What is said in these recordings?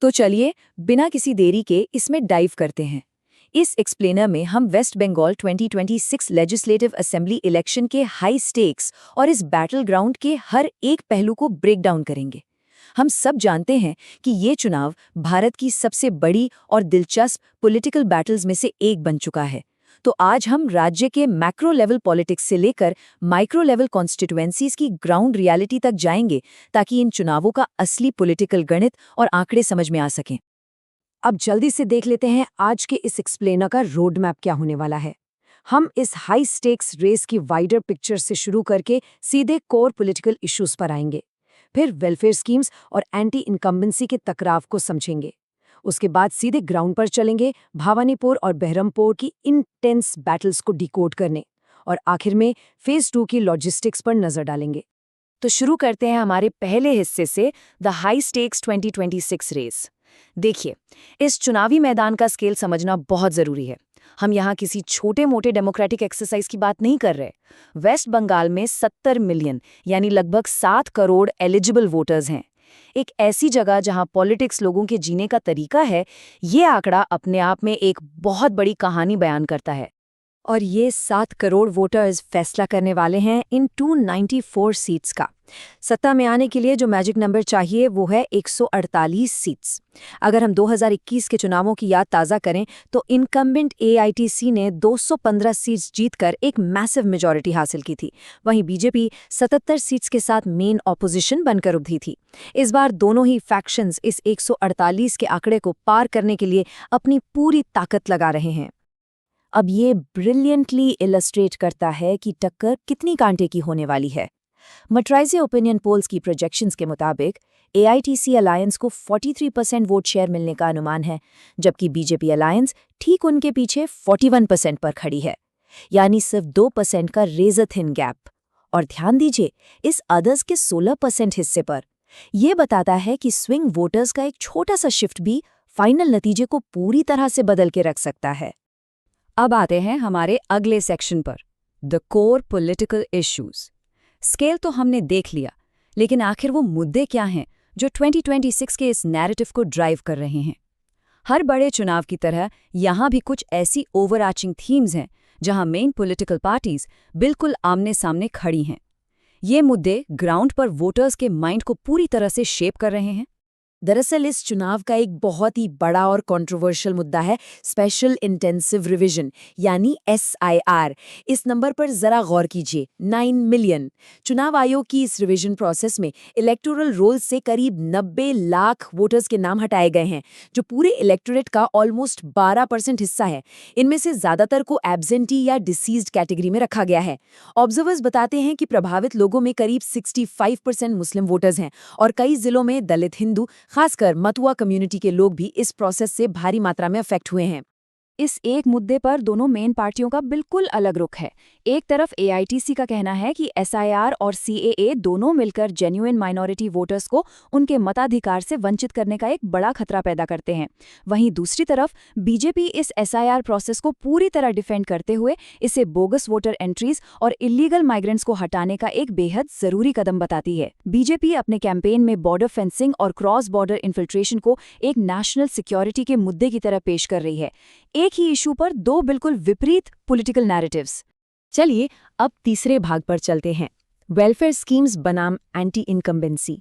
तो चलिए बिना किसी देरी के इसमें डाइव करते हैं। इस एक्सप्लेनर में हम West Bengal 2026 legislative assembly election के हाई स्टेक्स और इस बैटल ग्राउंड के हर एक पहलू को ब्रेक डाउन करेंगे। हम सब जानते हैं कि ये चुनाव भारत की सबसे बड़ी और दिलचस्प पॉलिटिकल बैटल्स में से एक बन चुका है। तो आज हम राज्य के मैक्रो लेवल पॉलिटिक्स से लेकर माइक्रो लेवल कॉन्स्टिट्यूएंसीज की ग्राउंड रियलिटी तक जाएंगे, ताकि इन चुनावों का असली पॉलिटिकल गणित और आंकड़े समझ में आ सकें। अब जल्दी से देख लेते हैं आज के इस एक्सप्लेनर का रोड मैप क्या होने वाला है। हम इस हाई स्टेक्स रेस की वाइडर पिक्चर से शुरू करके सीधे कोर पॉलिटिकल इश्यूज पर आएंगे, फिर वेलफेयर स्कीम्स और एंटी इनकम्बेंसी के टकराव को समझेंगे। उसके बाद सीधे ग्राउंड पर चलेंगे, भवानीपुर और बहरमपुर की इंटेंस बैटल्स को डिकोड करने, और आखिर में फेज 2 की लॉजिस्टिक्स पर नजर डालेंगे। तो शुरू करते हैं हमारे पहले हिस्से से, द हाई स्टेक्स 2026 रेस। देखिए, इस चुनावी मैदान का स्केल समझना बहुत जरूरी है। हम यहाँ किसी छोटे मोटे डेमोक्रेटिक एक्सरसाइज की बात नहीं कर रहे। वेस्ट बंगाल में 70 मिलियन यानी लगभग 7 करोड़ एलिजिबल वोटर्स हैं। एक ऐसी जगह जहां पॉलिटिक्स लोगों के जीने का तरीका है। ये आंकड़ा अपने आप में एक बहुत बड़ी कहानी बयान करता है। और ये 7 करोड़ वोटर्स फैसला करने वाले हैं इन 294 सीट्स का। सत्ता में आने के लिए जो मैजिक नंबर चाहिए वो है 148 सीट्स। अगर हम 2021 के चुनावों की याद ताज़ा करें तो इनकम्बेंट एआईटीसी ने 215 सीट्स जीतकर एक मैसिव मेजॉरिटी हासिल की थी। वहीं बीजेपी 77 सीट्स के साथ मेन ऑपोजिशन बनकर उभरी थी। इस बार दोनों ही फैक्शंस इस 148 के आंकड़े को पार करने के लिए अपनी पूरी ताकत लगा रहे हैं। अब ये ब्रिलियंटली इलस्ट्रेट करता है कि टक्कर कितनी कांटे की होने वाली है। मट्राइजे ओपिनियन पोल्स की प्रोजेक्शंस के मुताबिक एआईटीसी अलायंस को 43% वोट शेयर मिलने का अनुमान है, जबकि बीजेपी अलायंस ठीक उनके पीछे 41% पर खड़ी है, यानी सिर्फ 2% का रेजर थिन गैप। और ध्यान दीजिए इस अदर्स के 16% हिस्से पर। यह बताता है कि स्विंग वोटर्स का एक छोटा सा शिफ्ट भी फाइनल नतीजे को पूरी तरह से बदल के रख सकता है। अब आते हैं हमारे अगले सेक्शन पर, the core political issues. Scale तो हमने देख लिया, लेकिन आखिर वो मुद्दे क्या हैं जो 2026 के इस नैरेटिव को ड्राइव कर रहे हैं। हर बड़े चुनाव की तरह यहाँ भी कुछ ऐसी ओवरआर्चिंग थीम्स हैं जहाँ मेन पॉलिटिकल पार्टीज बिल्कुल आमने सामने खड़ी हैं। ये मुद्दे ग्राउंड पर वोटर्स के माइंड को पूरी तरह से शेप कर रहे हैं। दरअसल इस चुनाव का एक बहुत ही बड़ा और कंट्रोवर्शियल मुद्दा है स्पेशल इंटेंसिव रिवीजन यानी SIR। इस नंबर पर जरा गौर कीजिए, 9 मिलियन। चुनाव आयोग की इस रिवीजन प्रोसेस में इलेक्टोरल रोल से करीब 90 लाख वोटर्स के नाम हटाए गए हैं, जो पूरे इलेक्टोरेट का ऑलमोस्ट 12% हिस्सा है। इनमें से ज्यादातर को एब्सेंटी या डिसीज्ड कैटेगरी में रखा गया है। ऑब्जर्वर्स बताते हैं कि प्रभावित लोगों में करीब 65% मुस्लिम वोटर्स हैं और कई जिलों में दलित, हिंदू, खासकर मतुआ कम्युनिटी के लोग भी इस प्रोसेस से भारी मात्रा में अफेक्ट हुए हैं। इस एक मुद्दे पर दोनों मेन पार्टियों का बिल्कुल अलग रुख है। एक तरफ एआईटीसी का कहना है कि SIR और CAA दोनों मिलकर जेन्युइन माइनॉरिटी वोटर्स को उनके मताधिकार से वंचित करने का एक बड़ा खतरा पैदा करते हैं। वहीं दूसरी तरफ बीजेपी इस SIR प्रोसेस को पूरी तरह डिफेंड करते हुए इसे बोगस वोटर एंट्रीज और इलीगल माइग्रेंट्स को हटाने का एक बेहद जरूरी कदम बताती है। बीजेपी अपने कैंपेन में बॉर्डर फेंसिंग और क्रॉस बॉर्डर इन्फिल्ट्रेशन को एक नेशनल सिक्योरिटी के मुद्दे की तरह पेश कर रही है। एक ही इशू पर दो बिल्कुल विपरीत पॉलिटिकल नैरेटिव्स। चलिए अब तीसरे भाग पर चलते हैं, वेलफेयर स्कीम्स बनाम anti incumbency.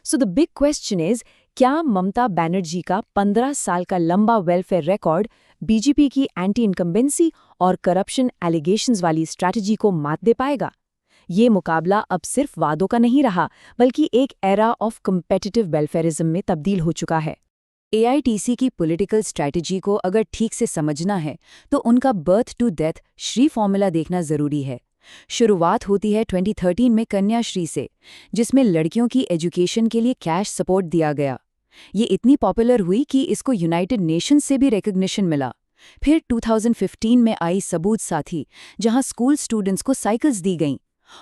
So the big question is, क्या ममता बनर्जी का 15 साल का लंबा वेलफेयर रिकॉर्ड बीजेपी की एंटी इनकम्बेंसी और करप्शन एलिगेशंस वाली स्ट्रैटेजी को मात दे पाएगा? ये मुकाबला अब सिर्फ वादों का नहीं रहा, बल्कि एक एरा ऑफ कम्पेटिटिव वेलफेयरिज्म में तब्दील हो चुका है। एआईटीसी की पॉलिटिकल स्ट्रैटेजी को अगर ठीक से समझना है तो उनका बर्थ टू डेथ श्री फॉर्मूला देखना जरूरी है। शुरुआत होती है 2013 में कन्याश्री से, जिसमें लड़कियों की एजुकेशन के लिए कैश सपोर्ट दिया गया। ये इतनी पॉपुलर हुई कि इसको यूनाइटेड नेशंस से भी रिकॉग्निशन मिला। फिर 2015 में आई सबूत साथी, जहां स्कूल स्टूडेंट्स को साइकिल्स दी गईं,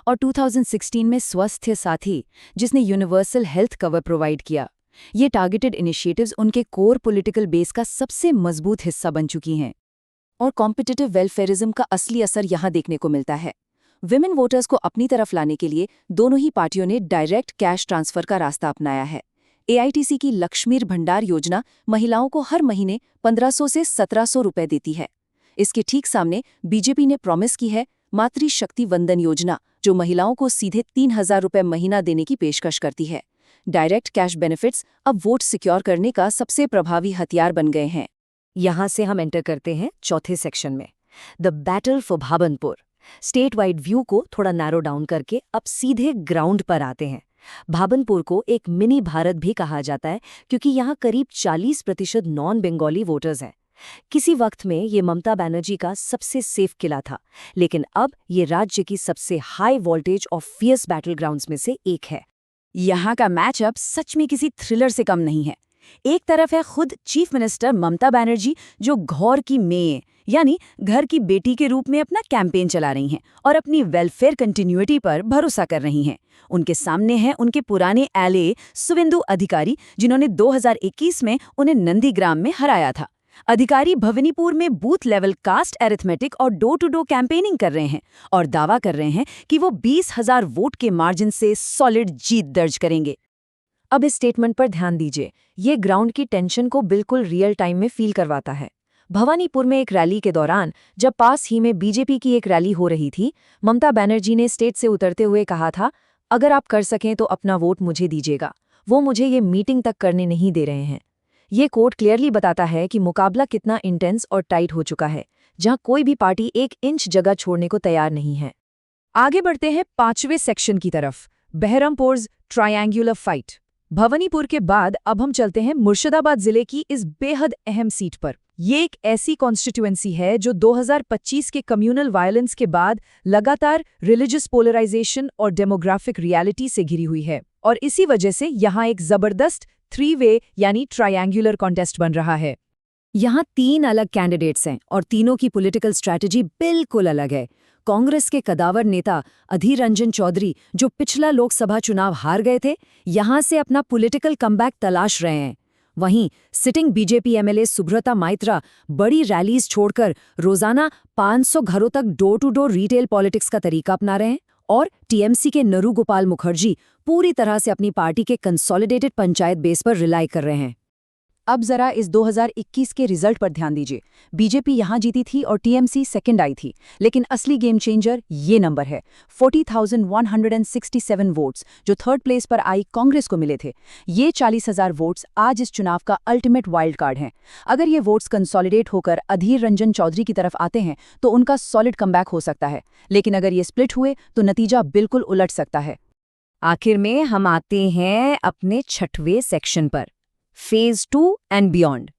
और 2016 में स्वास्थ्य साथी, जिसने यूनिवर्सल हेल्थ कवर प्रोवाइड किया। ये टारगेटेड इनिशिएटिव्स उनके कोर पॉलिटिकल बेस का सबसे मजबूत हिस्सा बन चुकी हैं। और कॉम्पिटिटिव वेलफेयरिज्म का असली असर यहाँ देखने को मिलता है। विमेन वोटर्स को अपनी तरफ लाने के लिए दोनों ही पार्टियों ने डायरेक्ट कैश ट्रांसफर का रास्ता अपनाया है। AITC की लक्ष्मीर भंडार योजना महिलाओं को हर महीने 1500 से 1700 रुपए देती है। इसके ठीक सामने बीजेपी ने प्रॉमिस की है मातृ शक्ति वंदन योजना, जो महिलाओं को सीधे 3000 रुपए महीना देने की पेशकश करती है। डायरेक्ट कैश बेनिफिट्स अब वोट सिक्योर करने का सबसे प्रभावी हथियार बन गए हैं। यहाँ से हम एंटर करते हैं चौथे सेक्शन में, the battle for Bhabanipur. State wide view को थोड़ा नैरो डाउन करके अब सीधे ग्राउंड पर आते हैं। भाबनपुर को एक मिनी भारत भी कहा जाता है क्योंकि यहाँ करीब 40% नॉन बंगाली वोटर्स हैं। किसी वक्त में ये ममता बनर्जी का सबसे सेफ किला था, लेकिन अब ये राज्य की सबसे हाई वोल्टेज और फियर्स बैटल ग्राउंड्स में से एक है। यहाँ का मैचअप सच में किसी थ्रिलर से कम नहीं है। एक तरफ है खुद चीफ मिनिस्टर ममता बनर्जी, जो घौर की मेये यानी घर की बेटी के रूप में अपना कैंपेन चला रही हैं और अपनी वेलफेयर कंटिन्यूटी पर भरोसा कर रही हैं। उनके सामने हैं उनके पुराने एलए सुवेंदु अधिकारी, जिन्होंने 2021 में उन्हें नंदीग्राम में हराया था। अधिकारी भवनीपुर में बूथ लेवल कास्ट एरिथमेटिक और डोर टू डोर कैंपेनिंग कर रहे हैं और दावा कर रहे हैं कि वो 20,000 वोट के मार्जिन से सॉलिड जीत दर्ज करेंगे। अब इस स्टेटमेंट पर ध्यान दीजिए, ये ग्राउंड की टेंशन को बिल्कुल रियल टाइम में फील करवाता है। भवानीपुर में एक रैली के दौरान जब पास ही में बीजेपी की एक रैली हो रही थी, ममता बनर्जी ने स्टेज से उतरते हुए कहा था, अगर आप कर सकें तो अपना वोट मुझे दीजिएगा, वो मुझे ये मीटिंग तक करने नहीं दे रहे हैं। ये कोट क्लियरली बताता है कि मुकाबला कितना इंटेंस और टाइट हो चुका है, जहां कोई भी पार्टी 1 इंच जगह छोड़ने को तैयार नहीं है। आगे बढ़ते हैं 5वें सेक्शन की तरफ, बहरमपुर's ट्रायंगुलर फाइट। भवानीपुर के बाद अब हम चलते हैं मुर्शिदाबाद जिले की इस बेहद अहम सीट पर। ये एक ऐसी कॉन्स्टिट्यूएंसी है जो 2025 के कम्युनल वायलेंस के बाद लगातार रिलीजियस पोलराइजेशन और डेमोग्राफिक रियलिटी से घिरी हुई है, और इसी वजह से यहाँ एक जबरदस्त 3-वे यानी ट्रायंगुलर कॉन्टेस्ट बन रहा है। यहाँ 3 अलग कैंडिडेट्स हैं और तीनों की पॉलिटिकल स्ट्रैटेजी बिल्कुल अलग है। कांग्रेस के कदावर नेता अधीर रंजन चौधरी, जो पिछला लोकसभा चुनाव हार गए थे, यहां से अपना पॉलिटिकल कमबैक तलाश रहे हैं। वहीं sitting BJP MLA Subrata Maitra बड़ी रैलीज छोड़कर रोजाना 500 घरों तक door to door retail politics का तरीका अपना रहे हैं, और टीएमसी के नरू गोपाल मुखर्जी पूरी तरह से अपनी पार्टी के कंसोलिडेटेड पंचायत बेस पर रिलाई कर रहे हैं। अब जरा इस 2021 के रिजल्ट पर ध्यान दीजिए। बीजेपी यहां जीती थी और टीएमसी सेकंड आई थी, लेकिन असली गेम चेंजर ये नंबर है, 40,167 वोट्स जो थर्ड प्लेस पर आई कांग्रेस को मिले थे। ये 40,000 वोट्स आज इस चुनाव का अल्टीमेट वाइल्ड कार्ड हैं। अगर ये वोट्स कंसोलिडेट होकर अधीर रंजन चौधरी की तरफ आते हैं तो उनका सॉलिड कमबैक हो सकता है, लेकिन अगर ये स्प्लिट हुए तो नतीजा बिल्कुल उलट सकता है। आखिर में हम आते हैं अपने 6वें सेक्शन पर, phase 2 and beyond.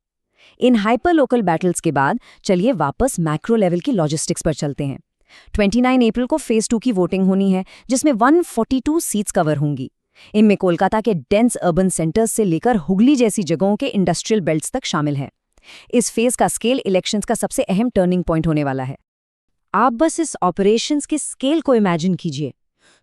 In hyper local battles के बाद चलिए वापस मैक्रो लेवल की लॉजिस्टिक्स पर चलते हैं। 29 अप्रैल को फेज 2 की वोटिंग होनी है, जिसमें 142 सीट्स कवर होंगी। इनमें कोलकाता के डेंस अर्बन सेंटर्स से लेकर हुगली जैसी जगहों के इंडस्ट्रियल बेल्ट्स तक शामिल हैं। इस फेज का स्केल इलेक्शंस का सबसे अहम टर्निंग पॉइंट होने वाला है। आप बस इस ऑपरेशंस के स्केल को इमेजिन कीजिए।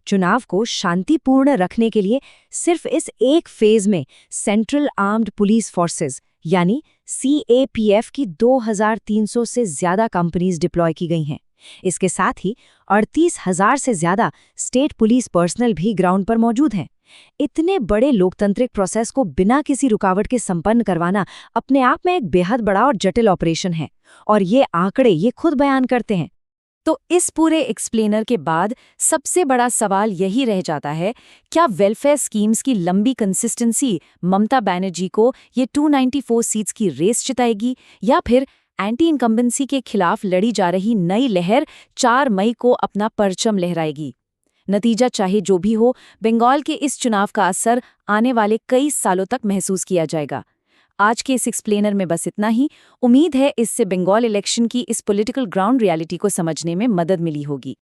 चुनाव को शांतिपूर्ण रखने के लिए सिर्फ इस एक फेज में सेंट्रल आर्म्ड पुलिस फोर्सेस यानी CAPF की 2,300 से ज्यादा कंपनीज डिप्लॉय की गई हैं। इसके साथ ही 38,000 से ज्यादा स्टेट पुलिस पर्सनल भी ग्राउंड पर मौजूद हैं। इतने बड़े लोकतांत्रिक प्रोसेस को बिना किसी रुकावट के संपन्न करवाना अपने आप में एक बेहद बड़ा और जटिल ऑपरेशन है, और ये आंकड़े ये खुद बयान करते हैं। तो इस पूरे एक्सप्लेनर के बाद सबसे बड़ा सवाल यही रह जाता है, क्या वेलफेयर स्कीम्स की लंबी कंसिस्टेंसी ममता बनर्जी को ये 294 सीट्स की रेस जिताएगी, या फिर एंटी इनकम्बेंसी के खिलाफ लड़ी जा रही नई लहर 4 मई को अपना परचम लहराएगी? नतीजा चाहे जो भी हो, बंगाल के इस चुनाव का असर आने वाले कई सालों तक महसूस किया जाएगा। आज के इस एक्सप्लेनर में बस इतना ही। उम्मीद है इससे बंगाल इलेक्शन की इस पॉलिटिकल ग्राउंड रियलिटी को समझने में मदद मिली होगी।